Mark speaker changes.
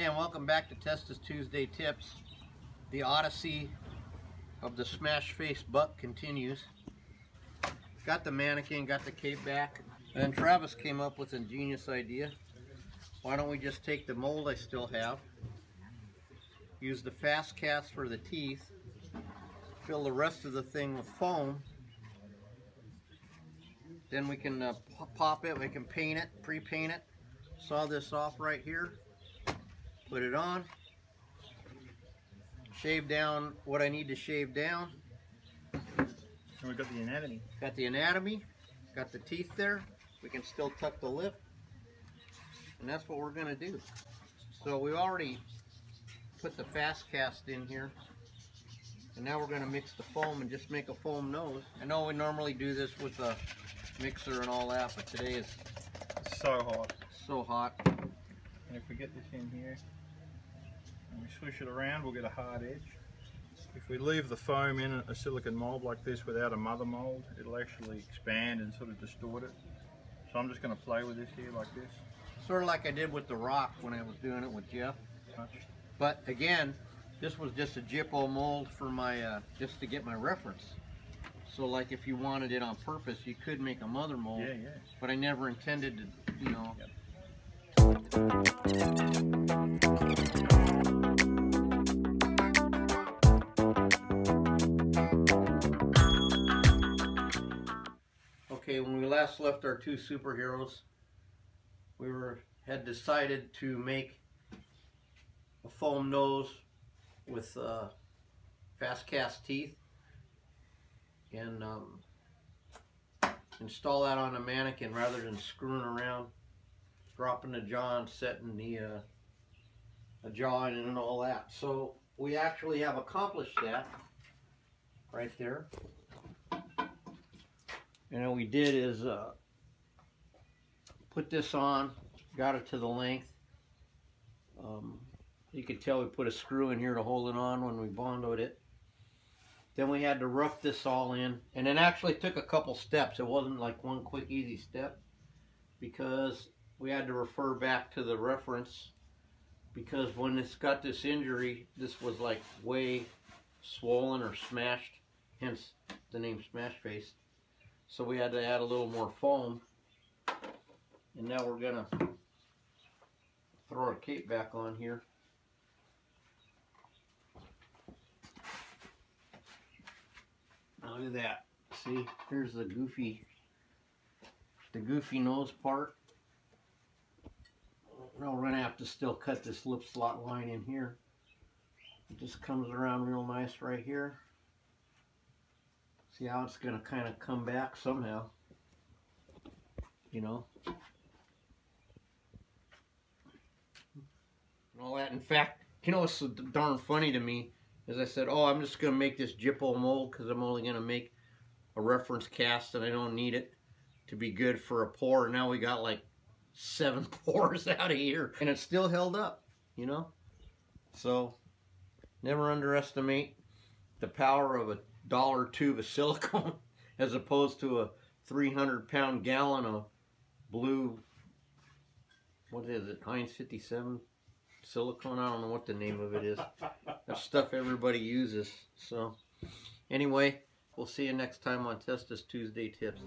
Speaker 1: Hey, and welcome back to Testa's Tuesday Tips. The odyssey of the smash face buck continues. Got the mannequin, got the cape back, and then Travis came up with an ingenious idea. Why don't we just take the mold I still have, use the fast cast for the teeth, fill the rest of the thing with foam, then we can pop it, we can paint it, pre-paint it, saw this off right here, put it on, shave down what I need to shave down.
Speaker 2: And we've got the anatomy.
Speaker 1: Got the anatomy, got the teeth there. We can still tuck the lip, and that's what we're gonna do. So we already put the fast cast in here, and now we're gonna mix the foam and just make a foam nose. I know we normally do this with a mixer and all that, but today is
Speaker 2: so hot.
Speaker 1: So hot.
Speaker 2: And if we get this in here and we swish it around, we'll get a hard edge. If we leave the foam in a silicone mold like this without a mother mold, it'll actually expand and sort of distort it. So I'm just going to play with this here like this.
Speaker 1: Sort of like I did with the rock when I was doing it with Jeff. But again, this was just a Jippo mold for my, just to get my reference. So like if you wanted it on purpose, you could make a mother mold.
Speaker 2: Yeah, yeah. But
Speaker 1: I never intended to, you know.
Speaker 2: Yep.
Speaker 1: Okay, when we last left our two superheroes, we had decided to make a foam nose with fast cast teeth and install that on a mannequin rather than screwing around, dropping the jaw and setting the jaw in and all that. So we actually have accomplished that right there. And what we did is put this on, got it to the length. You could tell we put a screw in here to hold it on when we bondoed it. Then we had to rough this all in, and it actually took a couple steps. It wasn't like one quick easy step, because we had to refer back to the reference, because when it's got this injury, this was like way swollen or smashed, hence the name smash face. So we had to add a little more foam, and now we're gonna throw our cape back on here. Look at that. See, here's the goofy nose part. Now we're gonna have to still cut this lip slot line in here. It just comes around real nice right here. See how it's gonna kind of come back somehow, you know. And all that. In fact, you know what's so darn funny to me is I said, oh, I'm just gonna make this Jippo mold because I'm only gonna make a reference cast and I don't need it to be good for a pour. Now we got like 7 pours out of here, and it still held up, you know. So never underestimate the power of a $1 tube of silicone as opposed to a 300-pound gallon of blue, what is it, Heinz 57 silicone? I don't know what the name of it is. That's stuff everybody uses. So anyway, we'll see you next time on Testa's Tuesday Tips.